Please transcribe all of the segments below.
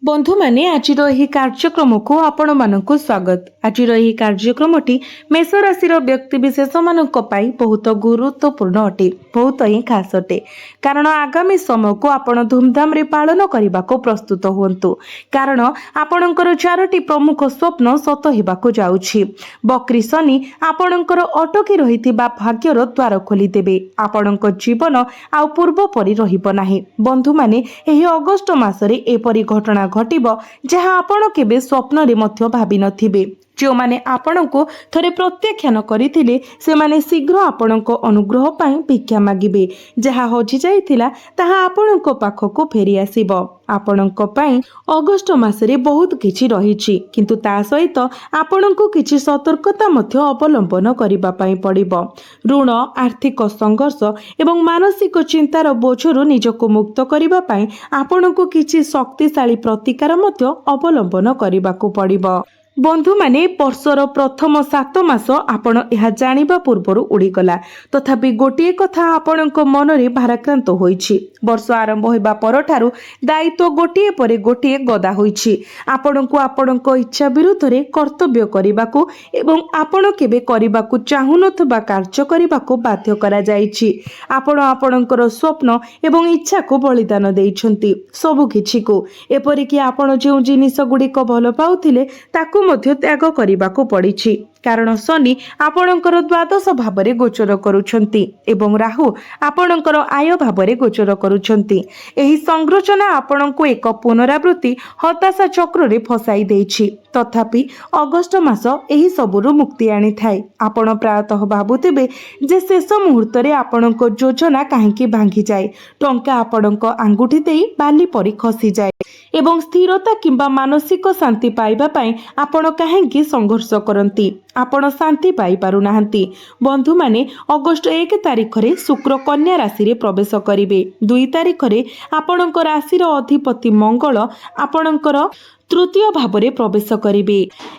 बंधु माने आज कार्यक्रम को आपण मानक स्वागत। आज कार्यक्रमटी मेष राशि व्यक्ति विशेष मानक बहुत गुरुत्वपूर्ण अटे, बहुत ही खास अटे। कारण आगामी समय को आपण धूमधाम रे पालन करने को प्रस्तुत हुंतु, कारण आपणकर 4टी प्रमुख स्वप्न सत होगाकू जाउछि। बकरी शनि आपणकर अटकी रहिथिबा भाग्यर द्वार खोली देबे। आपणक जीवन आ पूर्व परि रहिबो नाही। बंधु माने एही अगस्त मासरे एपरि घटना घटिबो जहाँ आपण केबे स्वप्न रे मध्य भाबी नथिबे। जो माने आपणको थरे प्रत्याख्यान करिथिले से माने शीघ्र आपणको अनुग्रह पई भिक्षा मागिबे। जहाँ हजि जाइथिला ताहा आपणको पाखको फेरी आसीबो। आपणको पई अगस्त मासरे बहुत किछि रहिछि, किंतु ता सहित आपणको किछि सतर्कता मध्य अवलंबन करिबा पई पड़िबो। ऋण, आर्थिक संघर्ष एवं मानसिक चिंतार बोझरु निजको मुक्त करिबा पई आपणको किछि शक्तिशाली प्रतिकार मध्य अवलंबन करिबाकू पड़िबो। बंधु माने वर्षर प्रथम 7 मास आपण यह जानिबा पूर्वरु उड़ीगला, तथापि गोटे कथा आपणको मनरे भाराक्रांत होईछि। वर्ष आरंभ होइबा परठारु दायित्व गोटे परे गोटे गदा होईछि। आपणको आपणको इच्छा विरुद्ध रे कर्तव्य करिबाकू एवं आपण केबे करिबाकू चाहुनथबा कार्य करिबाकू बाध्य करा जाईछि। आपण आपणकर स्वप्न एवं इच्छा को बलिदान देइछन्ति सबु किछि को। एपरि कि आपण जे जिनिस गुडीक भल पाउथिले ताकू मध्य त्याग करिबाकू पड़िछि, कारण शनि आपणकर द्वादश भावरे गोचर करुछन्ति एवं राहु आपणकर आय भावरे गोचर करुछन्ति। एही संरचना आपणको एक पुनरावृत्ति हताशा चक्र रे फसाई देइछि। तथापि अगस्त मास एही सबुरु मुक्ति आनी थाए। आपण प्रायतः भाबुथिबे जे शेष मुहूर्त रे आपणको योजना काहेकि भांगी जाए, टंका आपणको आंगुठी देई बाली परी खसी जाए एवं स्थिरता किंबा मानसिक शांति पाइबा पई आपण काहेकि संघर्ष करंती, आपण शांति पाई पारु नाहंती। बंधु माने अगस्त 1 तारिख रे शुक्र कन्या राशि रे प्रवेश करिवे। 2 तारिख रे आपणकर राशि रो अधिपति मंगल आपणकर तृतीय भावरे प्रवेश करिवे।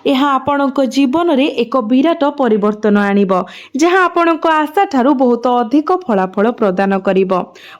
यह आपणक जीवन रे एक विराट परिवर्तन आनिबो, जहाँ आपणक आशा ठारू बहुत अधिक फलाफल प्रदान करिबो।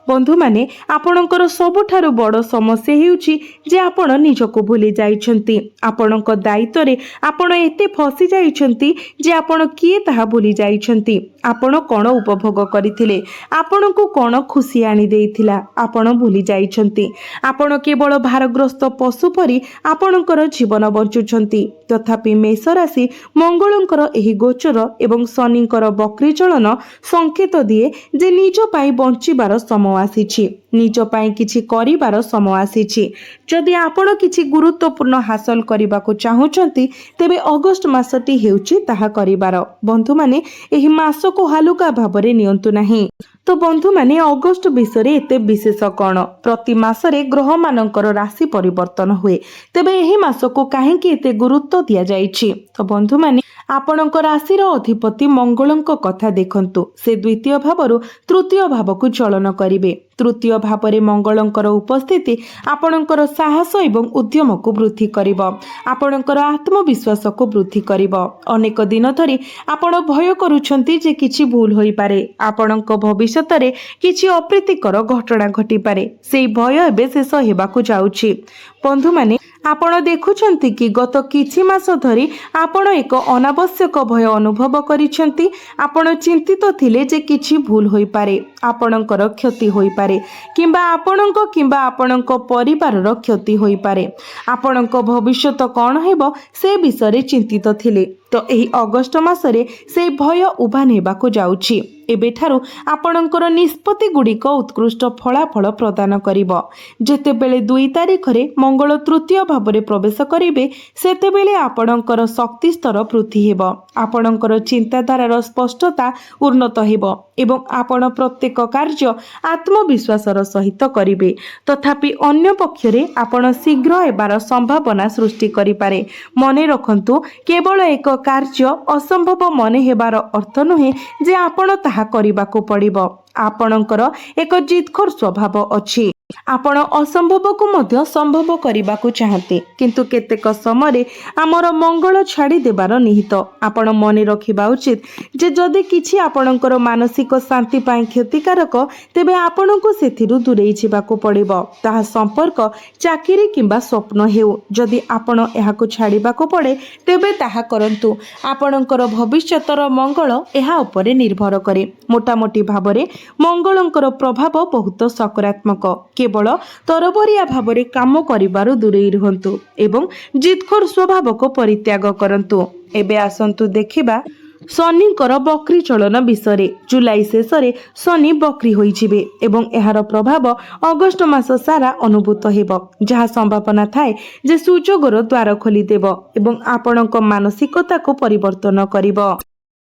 बंधु माने आपणकर सबुठारू बड़ समस्या हेउछि जे आपण निजको भूली जाइछन्ति। आपणक दायित्व रे आपण एते फसी जाइछन्ति जे आपण किए ताहा भूली जाइछन्ति। आपण कोन उपभोग करिथिले, आपणको कोन खुशी आनी देइथिला, आपण भूली जाइछन्ति। आपण केवल भारग्रस्त पशु परी आपणकर जीवन बंचुछन्ति। तथापि मेष राशि मंगलंकर एही गोचर एवं शनिंकर बक्री चलन संकेत दिए जे निज पाई बंचिबार समय आसीछि, निज पाई किछि करिबार समय आसीछि। जदि आपण किछि गुरुत्वपूर्ण हासिल करिबाको चाहुछन्ति तेबे अगस्त मासटी हेउछि ताहा करिबार। बंधु माने एही मास को हालुका भाबरे नियंतु नाही। तो बंधु माने अगस्त विषय एते विशेष कौन? प्रति मासरे ग्रह मानकर राशि परिवर्तन हुए, तेबे एही मास को काहेकि एते गुरुत्व दिया जाइछि? तो बंधु माने आपणक राशि अधिपति मंगलंक कथा देखंतु। से द्वितीय भावरु तृतीय भाव को चलन करिवे। तृतीय भावरे मंगलंकर उपस्थिति आपणकर साहस एवं उद्यम को वृद्धि करिवो, आपणकर आत्मविश्वास को वृद्धि करिवो। अनेक दिन धरि आपण भय करूछन्ति जे किछि भूल होई पारे, आपणक भविष्यत रे किछि अप्रीतिकर घटना घटी पारे। सेही भय एबे शेष हेबाकू जाउछि। बंधु माने आपण देखुछन्ति कि गत किछि मास धरि आपण एक अनावश्यक भय अनुभव करिछन्ति। आपण चिंतित थिले जे किछि भूल होई पारे, आपणकर क्षति होई पारे किंबा आपणक परिवारर क्षति होई पारे। आपणक भविष्यत कोन हेबो से विषय चिंतित थिले। तो एही अगस्त मासरे से भय उभान हेबाकू जाउछि। एबेठारु आपणकर निष्पत्ति गुड़िक उत्कृष्ट फलाफल प्रदान करिवो। जेतेबेले 2 तारिख रे मंगल तृतीय भावरे प्रवेश करिवे, सेतेबेले आपणकर शक्ति स्तर वृद्धि हेबो, आपणकर चिंताधारार स्पष्टता उन्नत हेबो एवं आपण प्रत्येक कार्य आत्मविश्वासर सहित करिवे। तथापि अन्य पक्षरे आपण शीघ्र हेबार संभावना सृष्टि करिपारे। मने रखंतु, केवल एक कार्य असंभव मने हेबार अर्थ नुहे जे आपण ताहा करिबाकू पड़िबो। आपणकर एक जिदखोर स्वभाव अछि। आपण असंभव को संभव करने को चाहते किंतु केतेक समय आमर मंगल छाड़ी देवार निहित आपण मन रखा उचित जे जदि किछि आपणकर मानसिक शांति पाई क्षतिकारक तेबे आपण को सेथिरु दूरेई जिबाको पड़िबो ताहा संपर्क चाकरी किंबा स्वप्न हेउ जदि आपण एहाको छाड़िबाको पड़े तेबे ताहा करंतु आपणकर भविष्यतर मंगल एहा उपरे निर्भर करे मोटामोटी भावरे मंगलंकर प्रभाव बहुत सकारात्मक केवल तरबरिया भावरे काम करिबारु दूरेई रुहंतु एवं जिदखोर स्वभाव को परित्याग करंतु। एबे आसंतु देखिबा शनिंकर बक्री चलन विषय जुलाई शेष शनि बक्री होइजिबे एवं एहार प्रभाव अगस्ट मास सारा अनुभूत हेब जहा संभावना थाए जे सुजोगर द्वार खोली देब एवं आपणक मानसिकता को परिवर्तन करिब।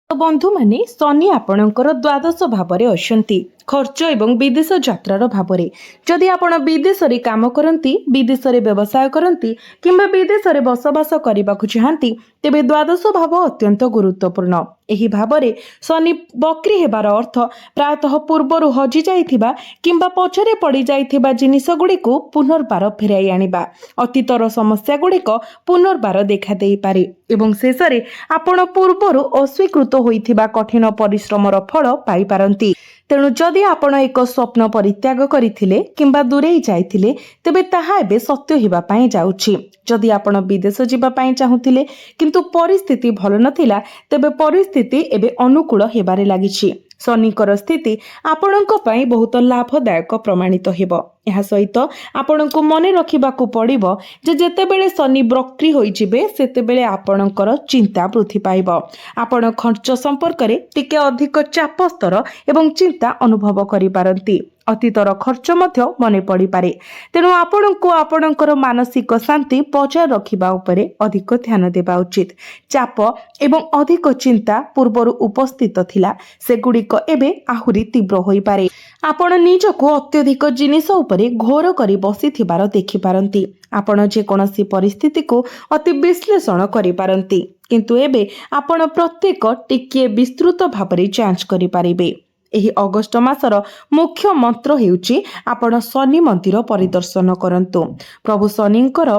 बंधु माने शनि आपणकर द्वादश भावरे अछंती खर्च एवं विदेश यात्रार भावरे जदि आपण विदेश रे काम करंती विदेश रे व्यवसाय करंती किंबा विदेश रे बसवास करबाकु चाहंती तेबे द्वादश भाव अत्यंत गुरुत्वपूर्ण। एही भावरे शनि बक्री हेबार अर्थ प्रायतः पूर्वरु हजि जाइथिबा किंबा पछरे पड़ी जाइथिबा जिनिस गुड़िको पुनर्बार फेराई आनिबा अतीतर समस्या गुड़िक पुनर्बार देखा देई पारे एवं शेषरे आपण पूर्वरु अस्वीकृत होइथिबा कठिन परिश्रमर फल पाई पारंती। तेणु जदि आपण एक स्वप्न परित्याग करथिले किंबा दूरेई जाइथिले तेबे ताहा एबे सत्य हेबा पई जाउछि। जदि आपण विदेश जिबा पई चाहुथिले किंतु परिस्थिति भल नथिला तेबे परिस्थिति एबे अनुकूल हेबारे लागिछि। शनिकर स्थिति आपणक पई बहुत लाभदायक प्रमाणित हेबो। एहा सहित आपणको मने रखिबाकू पड़िबो जे जेतेबेले शनि बक्री होइजिबे सेतेबेले आपणकर चिंता वृद्धि पाइबो आपण खर्च संपर्क रे टिके अधिक चाप स्तर एवं चिंता अनुभव करि पारंती अतीतर खर्च मध्य मने पड़ी पारे तेणु आपणको आपणकर मानसिक शांति बजाय रखिबा उपरे अधिक ध्यान देबा उचित। चाप एवं अधिक चिंता पूर्वरु उपस्थित थिला सेगुड़िक एबे आहुरी तीव्र होई पारे आपण निजको अत्यधिक जिनिस उपरे घोर करी बसी थिबार देखि पारंती आपण जे कोनोसी परिस्थिति को अति विश्लेषण करि पारंती किंतु एबे आपण प्रत्येक टिके विस्तृत भाबरे जांच करि पारिबे। एही अगस्ट मासर मुख्य मंत्र हेउची आपण शनि मंदिर परिदर्शन करंतु प्रभु शनिंकर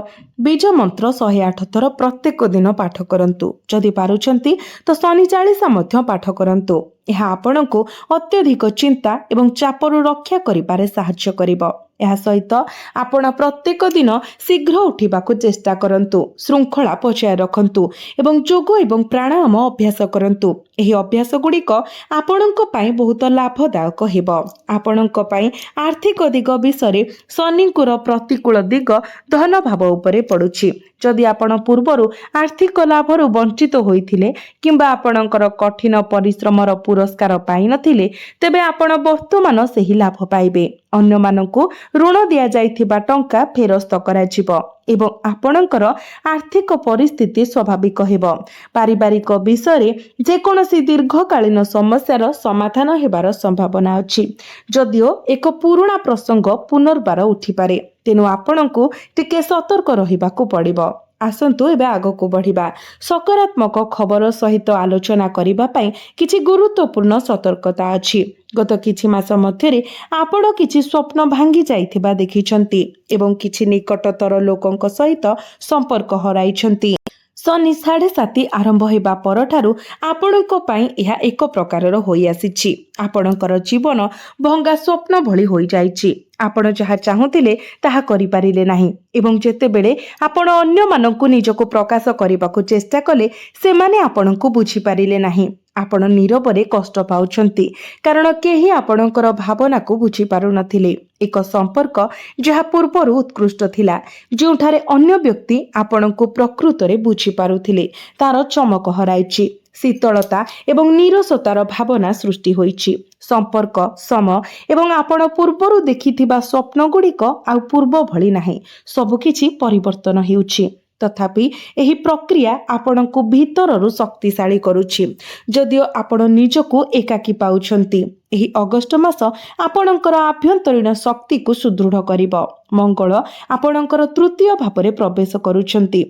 बीज मंत्र 108 थर प्रत्येक दिन पाठ करंतु जदि पारुछंती तो शनि चालीसा मध्य पाठ करंतु यह आपणको अत्यधिक चिंता एवं चापरु रक्षा करिबारे सहाय्य करिबो। यह सहित आपण प्रत्येक दिन शीघ्र उठिबाकू चेष्टा करंतु श्रृंखला बजाय रखंतु एवं योग एवं प्राणायाम अभ्यास करंतु एही अभ्यास गुड़िक आपणक पई बहुत लाभदायक हेबो। आपणक पई आर्थिक दिग विषय शनिंकुर प्रतिकूल दिग धन भाव उपरे पड़ुछि जदि आपण पूर्वरु आर्थिक लाभरु वंचित होइथिले किंबा आपणकर कठिन परिश्रमर पुरस्कार पाइ नथिले तेबे आपण वर्तमान सेही लाभ पाइबे अन्य मानकु ऋण दिया जाइथिबा टंका फेरस्त कराजिबो एवं आपणकर आर्थिक परिस्थिति स्वाभाविक हेबो। पारिवारिक विषय जे कोनोसी दीर्घकालीन समस्यार समाधान हेबार संभावना अछि जदियो एक पुराना प्रसंग पुनर्बार उठी पारे तेनु आपणकु टिके सतर्क रहिबाकू पड़िबो। आसंतु एबे आगको बढ़िबा सकारात्मक खबर सहित आलोचना करिबा पई किछि गुरुत्वपूर्ण सतर्कता अछि। गत किछि मास मध्यरे आपण किछि स्वप्न भांगी जाइथिबा देखिछंती एवं किछि निकटतर लोकंक सहित संपर्क हराइछंती। शनि 7.5 आरंभ हेबा परठारु आपणक पई एहा एक प्रकारर होई आसीछि आपणकर जीवन भंगा स्वप्न भଳି होई जाइछि आपण जहा चाहुतिले ताहा करि पारिले नाही एवं जेतेबेले आपण अन्य मानकु निजको प्रकाश करिबाकू चेष्टा कले सेमाने आपणकु बुझी पारिले नाही आपण नीरवरे कष्ट पाउछंती कारण केही आपणकर भावना को बुझी पारु नथिले। एक संपर्क जहा पूर्वरु उत्कृष्ट थिला जोठारे अन्य व्यक्ति आपणकु प्रकृतरे बुझी पारुथिले तार चमक हराइछि शीतलता एवं नीरसतार भावना सृष्टि होइछि संपर्क सम एवं आपण पूर्वरु देखिथिबा स्वप्न गुड़िक आउ पूर्व भଳି नाही सबकिछि परिवर्तन हेउछि तथापि एही प्रक्रिया आपणकु भीतररु शक्तिशाली करूछि जदियो आपण निजको एकाकी पाउछंती ଏହି ଅଗଷ୍ଟ ମାସ ଆପଣଙ୍କର ଆଭ୍ୟନ୍ତରୀଣ ଶକ୍ତିକୁ ସୁଦୃଢ଼ କରିବ। ମଙ୍ଗଳ ଆପଣଙ୍କର ତୃତୀୟ ଭାବରେ ପ୍ରବେଶ କରୁଛନ୍ତି।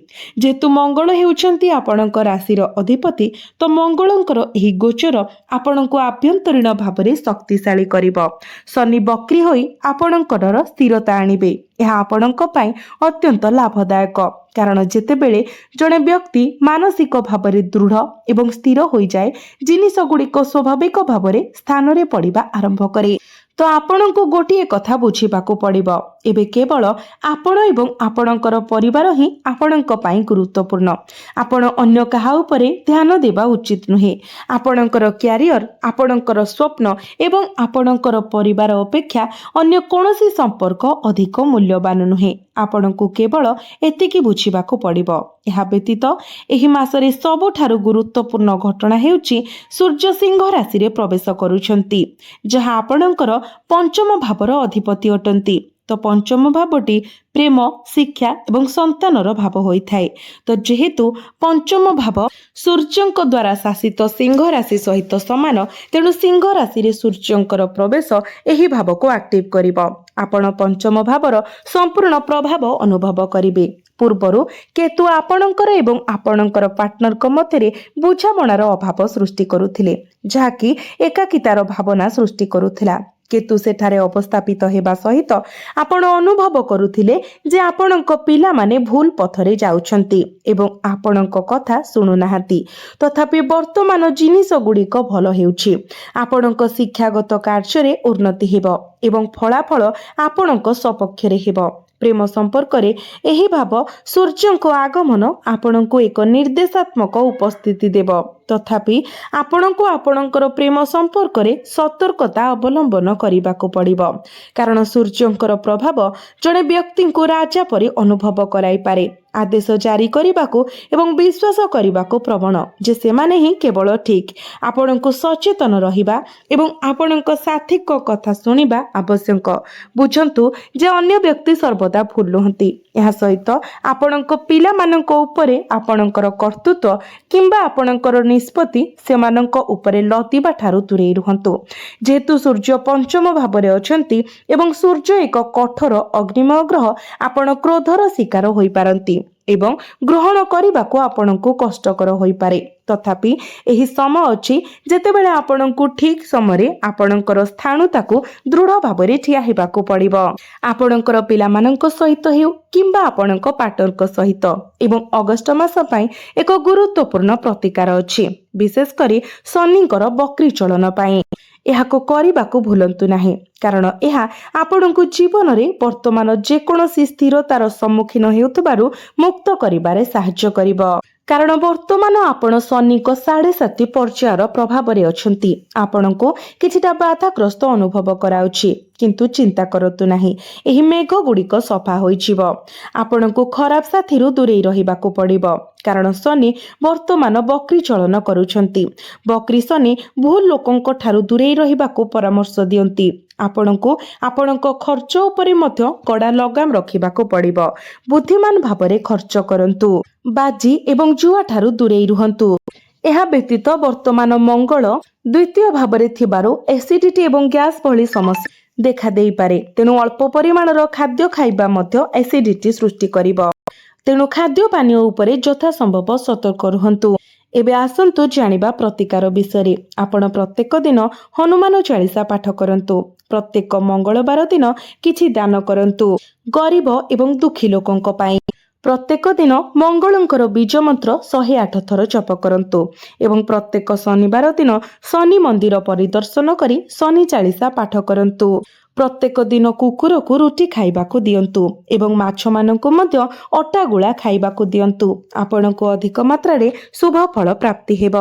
ଯେହେତୁ ମଙ୍ଗଳ ହେଉଛନ୍ତି ଆପଣଙ୍କ ରାଶିର ଅଧିପତି, ତ ମଙ୍ଗଳଙ୍କର ଏହି ଗୋଚର ଆପଣଙ୍କୁ ଆଭ୍ୟନ୍ତରୀଣ ଭାବରେ ଶକ୍ତିଶାଳୀ କରିବ। ଶନି ବକ୍ରି ହୋଇ ଆପଣଙ୍କର ସ୍ଥିରତା ଆଣିବେ। ଏହା ଆପଣଙ୍କ ପାଇଁ ଅତ୍ୟନ୍ତ ଲାଭଦାୟକ, କାରଣ ଯେତେବେଳେ ଜଣେ ବ୍ୟକ୍ତି ମାନସିକ ଭାବରେ ଦୃଢ଼ ଏବଂ ସ୍ଥିର ହୋଇଯାଏ, ଜିନିଷଗୁଡ଼ିକ ସ୍ୱାଭାବିକ ଭାବରେ ସ୍ଥାନରେ ପଡ଼ିବା ଆରମ୍ଭ କରେ। ତ ଆପଣଙ୍କୁ ଗୋଟିଏ କଥା ବୁଝିବାକୁ ପଡ଼ିବ, ଏବେ କେବଳ ଆପଣ ଏବଂ ଆପଣଙ୍କର ପରିବାର ହିଁ ଆପଣଙ୍କ ପାଇଁ ଗୁରୁତ୍ୱପୂର୍ଣ୍ଣ। ଆପଣ ଅନ୍ୟ କାହା ଉପରେ ଧ୍ୟାନ ଦେବା ଉଚିତ ନୁହେଁ। ଆପଣଙ୍କର କ୍ୟାରିୟର, ଆପଣଙ୍କର ସ୍ୱପ୍ନ ଏବଂ ଆପଣଙ୍କର ପରିବାର ଅପେକ୍ଷା ଅନ୍ୟ କୌଣସି ସମ୍ପର୍କ ଅଧିକ ମୂଲ୍ୟବାନ ନୁହେଁ। ଆପଣଙ୍କୁ କେବଳ ଏତିକି ବୁଝିବାକୁ ପଡ଼ିବ। ଏହା ବ୍ୟତୀତ ଏହି ମାସରେ ସବୁଠାରୁ ଗୁରୁତ୍ୱପୂର୍ଣ୍ଣ ଘଟଣା ହେଉଛି ସୂର୍ଯ୍ୟ ସିଂହ ରାଶିରେ ପ୍ରବେଶ କରୁଛନ୍ତି, ଯାହା ଆପଣଙ୍କର ପଞ୍ଚମ ଭାବର ଅଧିପତି ଅଟନ୍ତି। ତ ପଞ୍ଚମ ଭାବଟି ପ୍ରେମ, ଶିକ୍ଷା ଏବଂ ସନ୍ତାନର ଭାବ ହୋଇଥାଏ। ତ ଯେହେତୁ ପଞ୍ଚମ ଭାବ ସୂର୍ଯ୍ୟଙ୍କ ଦ୍ୱାରା ଶାସିତ ସିଂହ ରାଶି ସହିତ ସମାନ, ତେଣୁ ସିଂହ ରାଶିରେ ସୂର୍ଯ୍ୟଙ୍କର ପ୍ରବେଶ ଏହି ଭାବକୁ ଆକ୍ଟିଭ କରିବ। ଆପଣ ପଞ୍ଚମ ଭାବର ସମ୍ପୂର୍ଣ୍ଣ ପ୍ରଭାବ ଅନୁଭବ କରିବେ। ପୂର୍ବରୁ କେତୁ ଆପଣଙ୍କର ଏବଂ ଆପଣଙ୍କର ପାର୍ଟନରଙ୍କ ମଧ୍ୟରେ ବୁଝାମଣାର ଅଭାବ ସୃଷ୍ଟି କରୁଥିଲେ, ଯାହାକି ଏକାକିତାର ଭାବନା ସୃଷ୍ଟି କରୁଥିଲା। କେତୁ ସେଠାରେ ଅବସ୍ଥାପିତ ହେବା ସହିତ ଆପଣ ଅନୁଭବ କରୁଥିଲେ ଯେ ଆପଣଙ୍କ ପିଲାମାନେ ଭୁଲ ପଥରେ ଯାଉଛନ୍ତି ଏବଂ ଆପଣଙ୍କ କଥା ଶୁଣୁନାହାନ୍ତି। ତଥାପି ବର୍ତ୍ତମାନ ଜିନିଷ ଗୁଡ଼ିକ ଭଲ ହେଉଛି। ଆପଣଙ୍କ ଶିକ୍ଷାଗତ କାର୍ଯ୍ୟରେ ଉନ୍ନତି ହେବ ଏବଂ ଫଳାଫଳ ଆପଣଙ୍କ ସପକ୍ଷରେ ହେବ। ପ୍ରେମ ସମ୍ପର୍କରେ ଏହି ଭାବ ସୂର୍ଯ୍ୟଙ୍କ ଆଗମନ ଆପଣଙ୍କୁ ଏକ ନିର୍ଦ୍ଦେଶାତ୍ମକ ଉପସ୍ଥିତି ଦେବ। ତଥାପି ଆପଣଙ୍କୁ ଆପଣଙ୍କର ପ୍ରେମ ସମ୍ପର୍କରେ ସତର୍କତା ଅବଲମ୍ବନ କରିବାକୁ ପଡ଼ିବ, କାରଣ ସୂର୍ଯ୍ୟଙ୍କର ପ୍ରଭାବ ଜଣେ ବ୍ୟକ୍ତିଙ୍କୁ ରାଜା ପରି ଅନୁଭବ କରାଇପାରେ। ଆଦେଶ ଜାରି କରିବାକୁ ଏବଂ ବିଶ୍ୱାସ କରିବାକୁ ପ୍ରବଣ ଯେ ସେମାନେ ହିଁ କେବଳ ଠିକ୍। ଆପଣଙ୍କୁ ସଚେତନ ରହିବା ଏବଂ ଆପଣଙ୍କ ସାଥୀଙ୍କ କଥା ଶୁଣିବା ଆବଶ୍ୟକ। ବୁଝନ୍ତୁ ଯେ ଅନ୍ୟ ବ୍ୟକ୍ତି ସର୍ବଦା ଭୁଲ ନୁହନ୍ତି। ଏହା ସହିତ ଆପଣଙ୍କ ପିଲାମାନଙ୍କ ଉପରେ ଆପଣଙ୍କର କର୍ତ୍ତୃତ୍ୱ କିମ୍ବା ଆପଣଙ୍କର ନିଷ୍ପତ୍ତି ସେମାନଙ୍କ ଉପରେ ଲଦିବା ଠାରୁ ଦୂରେଇ ରୁହନ୍ତୁ। ଯେହେତୁ ସୂର୍ଯ୍ୟ ପଞ୍ଚମ ଭାବରେ ଅଛନ୍ତି ଏବଂ ସୂର୍ଯ୍ୟ ଏକ କଠୋର ଅଗ୍ନିମୟ ଗ୍ରହ, ଆପଣ କ୍ରୋଧର ଶିକାର ହୋଇପାରନ୍ତି ଏବଂ ଗ୍ରହଣ କରିବାକୁ ଆପଣଙ୍କୁ କଷ୍ଟକର ହୋଇପାରେ। ତଥାପି ଏହି ସମୟ ଅଛି ଯେତେବେଳେ ଆପଣଙ୍କୁ ଠିକ୍ ସମୟରେ ଆପଣଙ୍କର ସ୍ଥାଣୁତାକୁ ଦୃଢ଼ ଭାବରେ ଠିଆ ହେବାକୁ ପଡ଼ିବ। ଆପଣଙ୍କର ପିଲାମାନଙ୍କ ସହିତ ହେଉ କିମ୍ବା ଆପଣଙ୍କ ପାର୍ଟନରଙ୍କ ସହିତ। ଏବଂ ଅଗଷ୍ଟ ମାସ ପାଇଁ ଏକ ଗୁରୁତ୍ୱପୂର୍ଣ୍ଣ ପ୍ରତିକାର ଅଛି, ବିଶେଷ କରି ଶନିଙ୍କର ବକ୍ରି ଚଳନ ପାଇଁ। ଏହାକୁ କରିବାକୁ ଭୁଲନ୍ତୁ ନାହିଁ, କାରଣ ଏହା ଆପଣଙ୍କୁ ଜୀବନରେ ବର୍ତ୍ତମାନ ଯେକୌଣସି ସ୍ଥିରତାର ସମ୍ମୁଖୀନ ହେଉଥିବାରୁ ମୁକ୍ତ କରିବାରେ ସାହାଯ୍ୟ କରିବ। କାରଣ ବର୍ତ୍ତମାନ ଆପଣ ଶନିଙ୍କ 7.5 ପର୍ଯ୍ୟାୟର ପ୍ରଭାବରେ ଅଛନ୍ତି। ଆପଣଙ୍କୁ କିଛିଟା ବାଧାଗ୍ରସ୍ତ ଅନୁଭବ କରାଉଛି, କିନ୍ତୁ ଚିନ୍ତା କରନ୍ତୁ ନାହିଁ, ଏହି ମେଘ ଗୁଡ଼ିକ ସଫା ହୋଇଯିବ। ଆପଣଙ୍କୁ ଖରାପ ସାଥିରୁ ଦୂରେଇ ରହିବାକୁ ପଡ଼ିବ, କାରଣ ଶନି ବର୍ତ୍ତମାନ ବକ୍ରି ଚଳନ କରୁଛନ୍ତି। ବକ୍ରି ଶନି ଭୁଲ ଲୋକଙ୍କ ଠାରୁ ଦୂରେଇ ରହିବାକୁ ପରାମର୍ଶ ଦିଅନ୍ତି। ଆପଣଙ୍କୁ ଆପଣଙ୍କ ଖର୍ଚ୍ଚ ଉପରେ ମଧ୍ୟ କଡ଼ା ଲଗାମ ରଖିବାକୁ ପଡ଼ିବ। ବୁଦ୍ଧିମାନ ଭାବରେ ଖର୍ଚ୍ଚ କରନ୍ତୁ। ବାଜି ଏବଂ ଜୁଆ ଠାରୁ ଦୂରେଇ ରୁହନ୍ତୁ। ଏହା ବ୍ୟତୀତ ବର୍ତ୍ତମାନ ମଙ୍ଗଳ ଦ୍ୱିତୀୟ ଭାବରେ ଥିବାରୁ ଏସିଡିଟି ଏବଂ ଗ୍ୟାସ୍ ଭଳି ସମସ୍ୟା ଦେଖା ଦେଇପାରେ। ତେଣୁ ଅଳ୍ପ ପରିମାଣର ଖାଦ୍ୟ ଖାଇବା ମଧ୍ୟ ଏସିଡିଟି ସୃଷ୍ଟି କରିବ। ତେଣୁ ଖାଦ୍ୟ ପାନୀୟ ଉପରେ ଯଥାସମ୍ଭବ ସତର୍କ ରୁହନ୍ତୁ। ଏବେ ଆସନ୍ତୁ ଜାଣିବା ପ୍ରତିକାର ବିଷୟରେ। ଆପଣ ପ୍ରତ୍ୟେକ ଦିନ ହନୁମାନ ଚାଳିଶା ପାଠ କରନ୍ତୁ। ପ୍ରତ୍ୟେକ ମଙ୍ଗଳବାର ଦିନ କିଛି ଦାନ କରନ୍ତୁ ଗରିବ ଏବଂ ଦୁଃଖୀ ଲୋକଙ୍କ ପାଇଁ। ପ୍ରତ୍ୟେକ ଦିନ ମଙ୍ଗଳଙ୍କର ବୀଜ ମନ୍ତ୍ର 108 ଥର ଜପ କରନ୍ତୁ ଏବଂ ପ୍ରତ୍ୟେକ ଶନିବାର ଦିନ ଶନି ମନ୍ଦିର ପରିଦର୍ଶନ କରି ଶନି ଚାଳିଶା ପାଠ କରନ୍ତୁ। ପ୍ରତ୍ୟେକ ଦିନ କୁକୁରକୁ ରୁଟି ଖାଇବାକୁ ଦିଅନ୍ତୁ ଏବଂ ମାଛମାନଙ୍କୁ ମଧ୍ୟ ଅଟା ଗୁଳା ଖାଇବାକୁ ଦିଅନ୍ତୁ। ଆପଣଙ୍କୁ ଅଧିକ ମାତ୍ରାରେ ଶୁଭ ଫଳ ପ୍ରାପ୍ତି ହେବ।